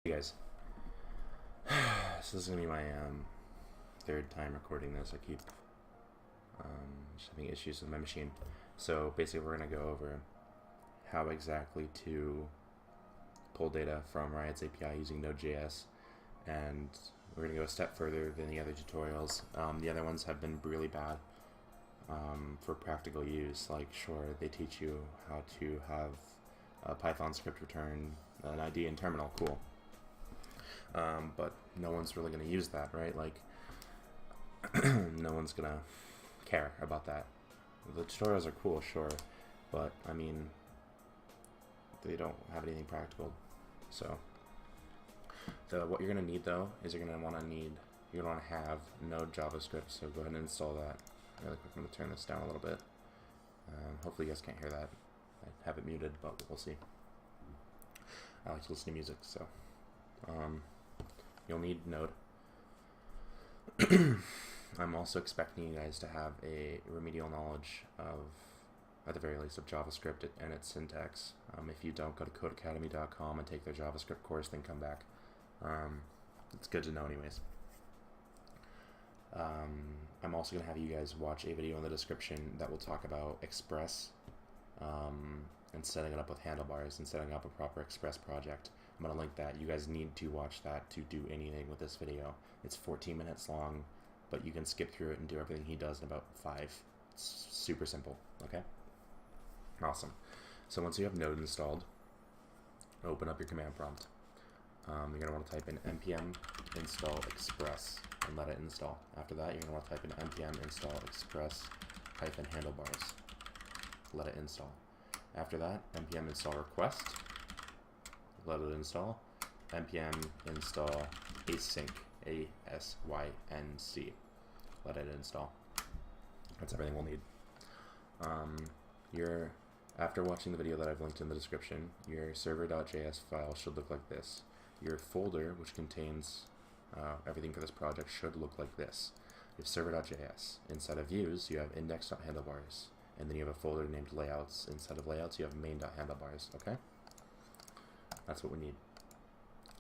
Hey guys, so this is gonna be my third time recording this. I keep just having issues with my machine. So basically, we're gonna go over how exactly to pull data from Riot's API using Node.js, and we're gonna go a step further than the other tutorials. The other ones have been really bad for practical use. Like, sure, they teach you how to have a Python script return an ID in terminal, cool. But no one's really going to use that, right? Like, no one's going to care about that. The tutorials are cool, sure, but, I mean, they don't have anything practical. So, what you're going to need, though, is you're going to want to have Node JavaScript, so go ahead and install that. Really quick, I'm going to turn this down a little bit. Hopefully you guys can't hear that. I have it muted, but we'll see. I like to listen to music, so... you'll need Node. I'm also expecting you guys to have a remedial knowledge of, at the very least, of JavaScript and its syntax. If you don't, go to codeacademy.com and take their JavaScript course, then come back. It's good to know anyways. I'm also going to have you guys watch a video in the description that will talk about Express and setting it up with handlebars and setting up a proper Express project. I'm going to link that. You guys need to watch that to do anything with this video. It's 14 minutes long, but you can skip through it and do everything he does in about 5. It's super simple, okay? Awesome. So once you have Node installed, open up your command prompt. You're going to want to type in npm install express and let it install. After that, you're going to want to type in npm install express -handlebars. Let it install. After that, npm install request. Let it install. npm install async, async. Let it install. That's everything we'll need. After watching the video that I've linked in the description, your server.js file should look like this. Your folder, which contains everything for this project, should look like this. You have server.js. Inside of views, you have index.handlebars. And then you have a folder named layouts. Inside of layouts, you have main.handlebars, okay? That's what we need.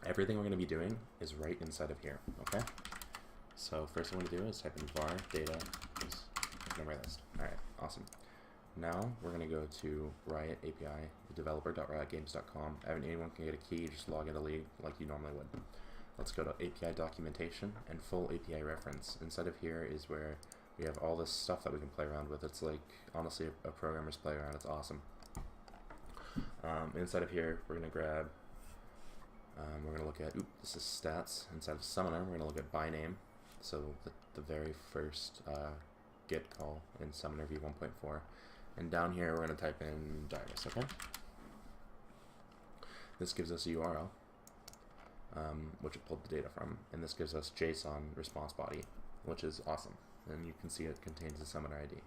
Everything we're going to be doing is right inside of here, okay? So first thing I'm going to do is type in var data memory list. Alright, awesome. Now we're going to go to Riot API, developer.riotgames.com. Anyone can get a key, just log into League like you normally would. Let's go to API documentation and full API reference. Inside of here is where we have all this stuff that we can play around with. It's like, honestly, a programmer's playground. It's awesome. Inside of here, we're going to grab, we're going to look at, this is stats. Inside of Summoner, we're going to look at by name. So the very first get call in Summoner v1.4. And down here, we're going to type in Dyrus, okay? This gives us a URL, which it pulled the data from. And this gives us JSON response body, which is awesome. And you can see it contains the Summoner ID.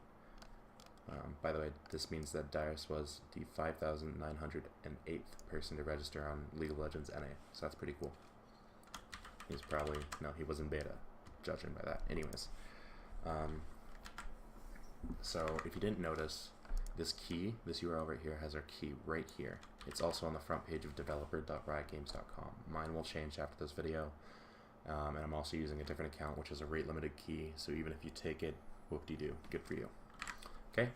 By the way, this means that Dyrus was the 5,908th person to register on League of Legends NA, so that's pretty cool. He's probably, no, he was in beta, judging by that. Anyways, so if you didn't notice, this key, this URL right here, has our key right here. It's also on the front page of developer.riotgames.com. Mine will change after this video, and I'm also using a different account, which is a rate-limited key, so even if you take it, whoop-de-doo, good for you. Okay,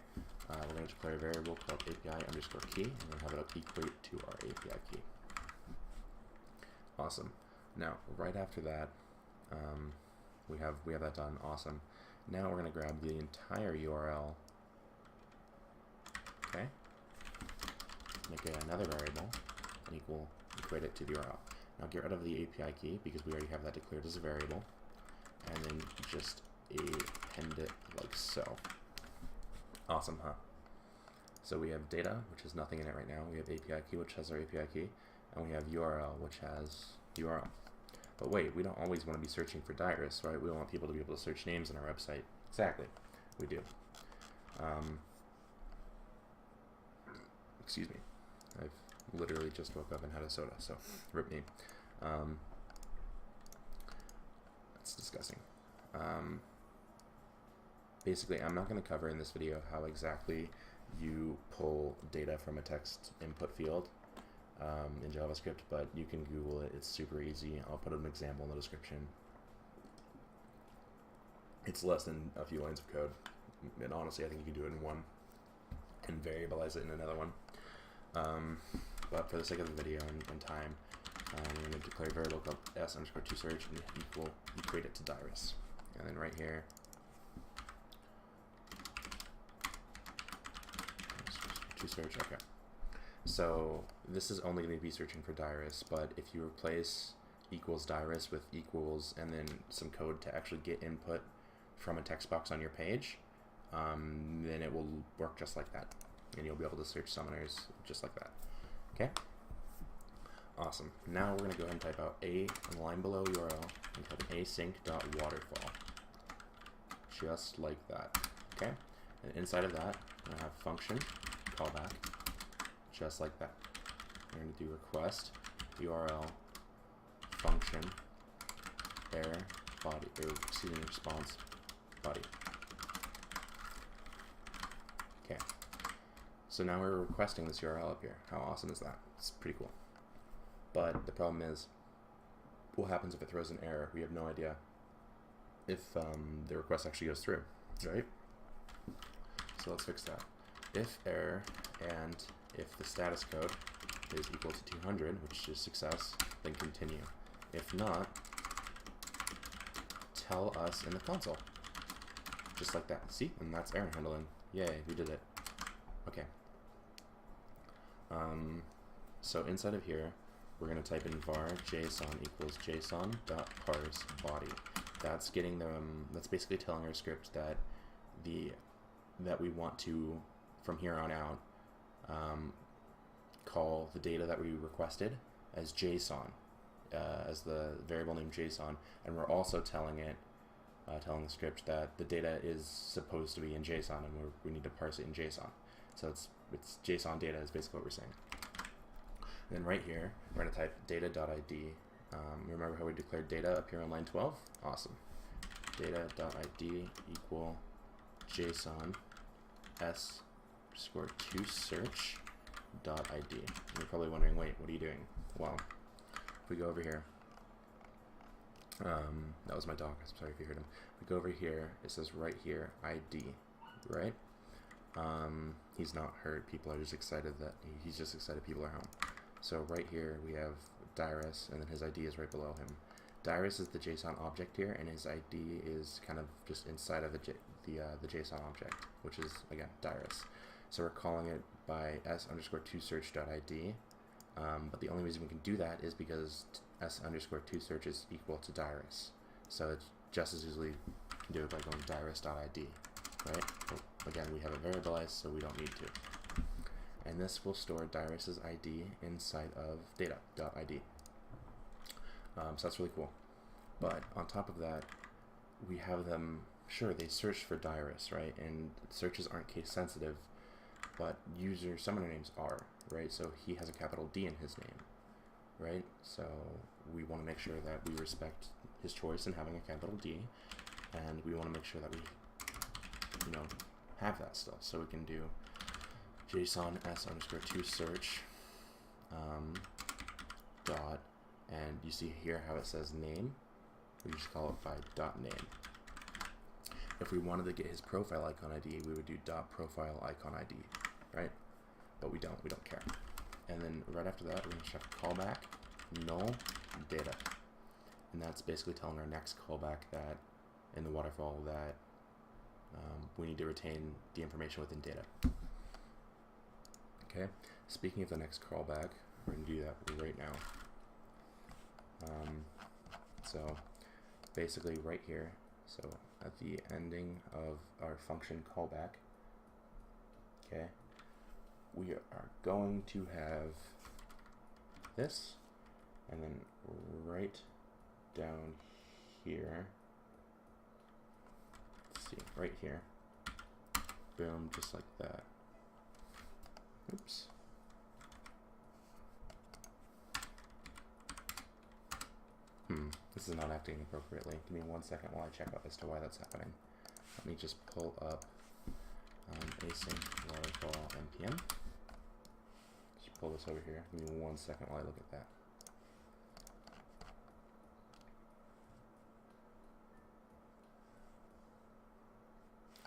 we're going to declare a variable called API_key, and we'll have it equate to our API key. Awesome. Now, right after that, we have that done. Awesome. Now we're going to grab the entire URL. Okay. Make another variable and equate it to the URL. Now get rid of the API key because we already have that declared as a variable, and then just append it like so. Awesome, huh? So we have data, which has nothing in it right now. We have API key, which has our API key, and we have URL, which has URL. But wait, we don't always want to be searching for Dyrus, right? We want people to be able to search names on our website. Exactly, we do. Excuse me. I've literally just woke up and had a soda, so rip me. That's disgusting. Basically, I'm not going to cover in this video how exactly you pull data from a text input field. in JavaScript, but you can Google it. It's super easy. I'll put an example in the description. It's less than a few lines of code, and honestly, I think you can do it in one and variabilize it in another one. But for the sake of the video and time, we're going to declare a variable called s_toSearch and equal, equate it to Dirus. And then right here, toSearch, okay. So this is only going to be searching for Dirus, but if you replace equals Dirus with equals and then some code to actually get input from a text box on your page, then it will work just like that. And you'll be able to search summoners just like that. Okay? Awesome. Now we're going to go ahead and type out a line below URL and type in async.waterfall. Just like that. Okay? And inside of that, we're going to have function callback. Just like that. We're going to do request URL function error body, or excuse me, response body. Okay. So now we're requesting this URL up here. How awesome is that? It's pretty cool. But the problem is, what happens if it throws an error? We have no idea if the request actually goes through, right? So let's fix that. If error and if the status code is equal to 200, which is success, then continue. If not, tell us in the console. Just like that. See? And that's error handling. Yay, we did it. Okay. So inside of here, we're going to type in var JSON equals JSON.parse body. That's getting them. That's basically telling our script that that we want to, from here on out, call the data that we requested as JSON, as the variable name JSON, and we're also telling it, telling the script that the data is supposed to be in JSON, and we need to parse it in JSON. So it's JSON data is basically what we're saying. And then right here, we're going to type data.id. Remember how we declared data up here on line 12? Awesome. Data.id equal JSON s_toSearch.id. You're probably wondering, wait, what are you doing? Well, if we go over here, that was my dog. I'm sorry if you heard him. If we go over here, it says right here, ID, right? He's not hurt. People are just excited that he's just excited people are home. So right here we have Dirus, and then his ID is right below him. Dirus is the JSON object here, and his ID is kind of just inside of the JSON object, which is again Dirus. So we're calling it by s_toSearch.id, but the only reason we can do that is because s_toSearch is equal to Dirus. So it's just as easily can do it by going Dirus.id, right? But again, we have it variabilized, so we don't need to. And this will store Dirus's ID inside of data.id. So that's really cool. But on top of that, we have them, sure, they search for Dirus, right? And searches aren't case sensitive, but user summoner names are, right? So he has a capital D in his name, right? So we want to make sure that we respect his choice in having a capital D, and we want to make sure that we, have that still. So we can do JSON s_toSearch dot, and you see here how it says name. We just call it by .name. If we wanted to get his profile icon ID, we would do .profile icon ID, right? But we don't care. And then right after that, we're going to check callback null data, and that's basically telling our next callback that in the waterfall that we need to retain the information within data. Okay, speaking of the next callback, we're going to do that right now. So basically right here, so at the ending of our function callback, okay, we are going to have this, and then right down here, let's see, right here, boom, just like that. Oops. This is not acting appropriately. Give me 1 second while I check out as to why that's happening. Let me just pull up async waterfall npm. Just pull this over here. Give me 1 second while I look at that.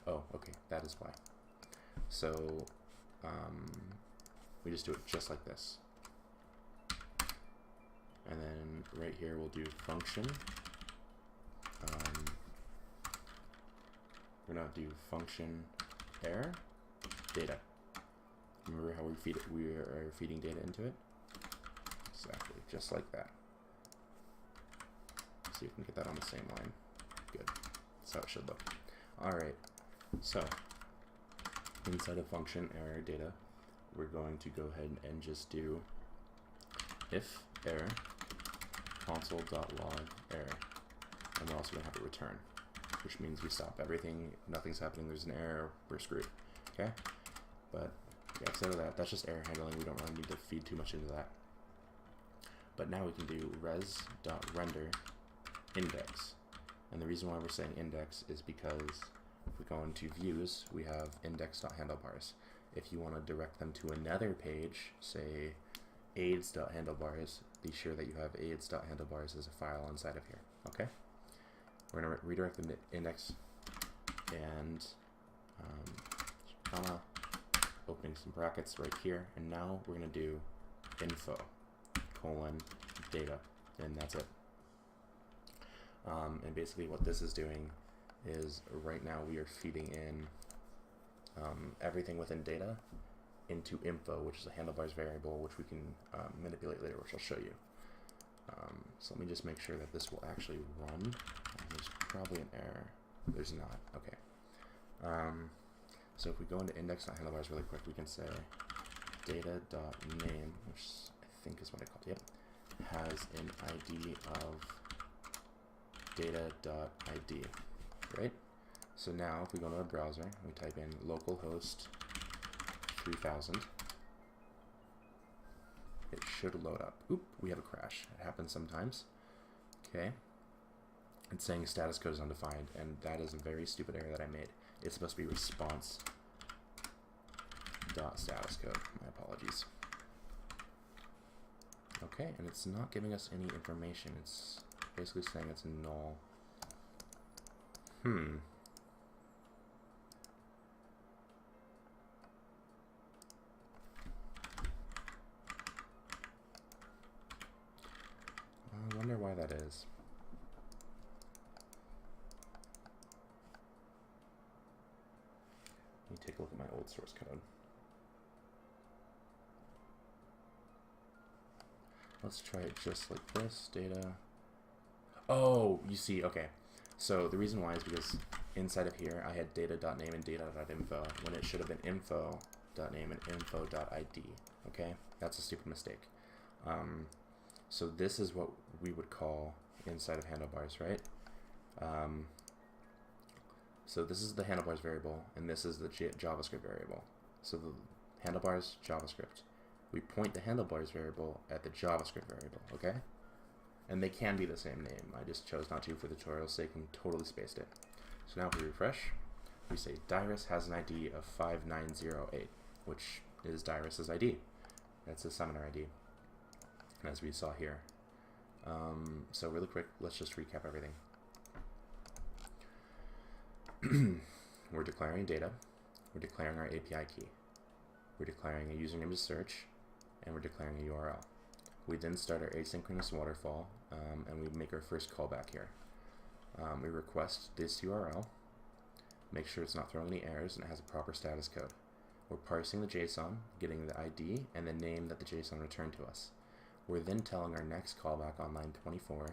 Oh, okay, that is why. So we just do it just like this. And then right here we'll do function. We're gonna do function error data. Remember how we are feeding data into it? Exactly, just like that. See if we can get that on the same line. Good. That's how it should look. Alright, so inside of function error data, we're going to go ahead and just do if error console.log error. And we're also going to have it return, which means we stop everything, nothing's happening, there's an error, we're screwed. Okay? But yeah, instead of that, that's just error handling. We don't really need to feed too much into that. But now we can do res.render index. And the reason why we're saying index is because if we go into views, we have index.handlebars. If you want to direct them to another page, say aids.handlebars, be sure that you have aids.handlebars as a file inside of here. Okay? We're going to redirect the index and comma, opening some brackets right here, and now we're going to do info colon data, and that's it. And basically what this is doing is right now we are feeding in everything within data into info, which is a handlebars variable, which we can manipulate later, which I'll show you. So let me just make sure that this will actually run. There's probably an error. There's not. Okay. So if we go into index.handlebars really quick, we can say data.name, which I think is what I called it, has an ID of data.id, right? So now if we go to our browser, we type in localhost 3000, it should load up. Oop, we have a crash. It happens sometimes. Okay. It's saying status code is undefined, and that is a very stupid error that I made. It's supposed to be response dot status code. My apologies. Okay, and it's not giving us any information. It's basically saying it's null. I wonder why that is. Let me take a look at my old source code. Let's try it just like this, data. Oh, you see, okay. So the reason why is because inside of here I had data.name and data.info when it should have been info.name and info.id. Okay, that's a stupid mistake. So this is what we would call inside of handlebars, right? So this is the handlebars variable, and this is the JavaScript variable. So the handlebars JavaScript. We point the handlebars variable at the JavaScript variable, okay? And they can be the same name. I just chose not to for the tutorial's sake and totally spaced it. So now if we refresh, we say Dyrus has an ID of 5908, which is Dyrus's ID. That's the summoner ID, as we saw here. So really quick, let's just recap everything. We're declaring data, we're declaring our API key, we're declaring a username to search, and we're declaring a URL. We then start our asynchronous waterfall, and we make our first callback here. We request this URL, make sure it's not throwing any errors, and it has a proper status code. We're parsing the JSON, getting the ID, and the name that the JSON returned to us. We're then telling our next callback on line 24,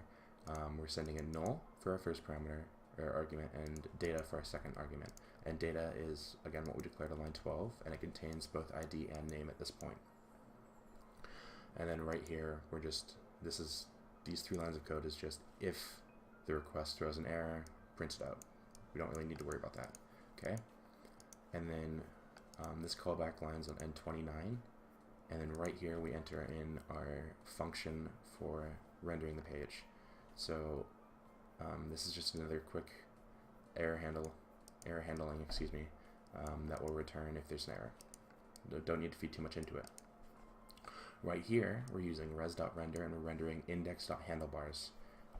we're sending a null for our first parameter, or argument, and data for our second argument. And data is, again, what we declared on line 12, and it contains both ID and name at this point. And then right here, we're just, these 3 lines of code is just if the request throws an error, print it out. We don't really need to worry about that, okay? And then this callback line's on N29, and then right here we enter in our function for rendering the page. So this is just another quick error handling, excuse me, that will return if there's an error. Don't need to feed too much into it. Right here, we're using res.render, and we're rendering index.handlebars,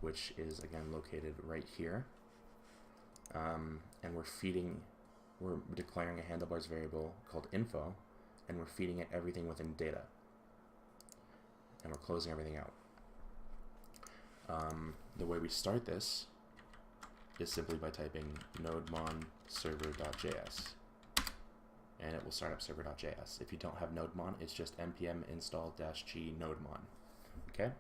which is, again, located right here. And we're declaring a handlebars variable called info, and we're feeding it everything within data. And we're closing everything out. The way we start this is simply by typing nodemon server.js, and it will start up server.js. If you don't have nodemon, it's just npm install -g nodemon. Okay?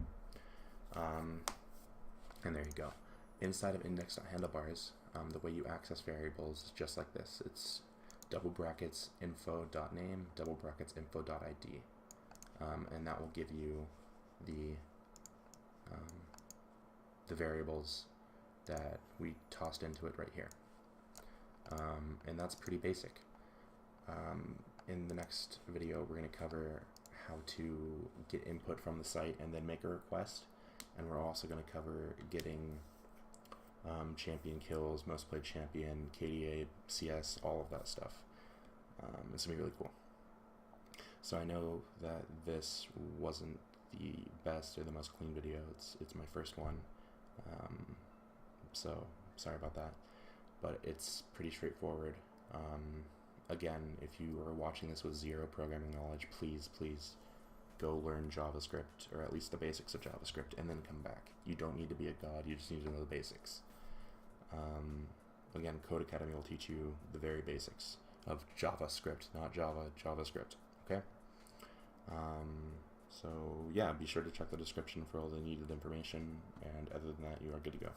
And there you go. Inside of index.handlebars, the way you access variables is just like this. It's double brackets info.name, double brackets info.id. And that will give you the variables that we tossed into it right here. And that's pretty basic. In the next video, we're going to cover how to get input from the site and then make a request. And we're also going to cover getting champion kills, most played champion, KDA, CS, all of that stuff. It's going to be really cool. So I know that this wasn't the best or the most clean video. It's my first one. So sorry about that. But it's pretty straightforward. Again, if you are watching this with zero programming knowledge, please go learn JavaScript, or at least the basics of JavaScript, and then come back. You don't need to be a god, you just need to know the basics. Again, Code Academy will teach you the very basics of JavaScript, not Java, JavaScript, okay? So yeah, be sure to check the description for all the needed information, and other than that, you are good to go.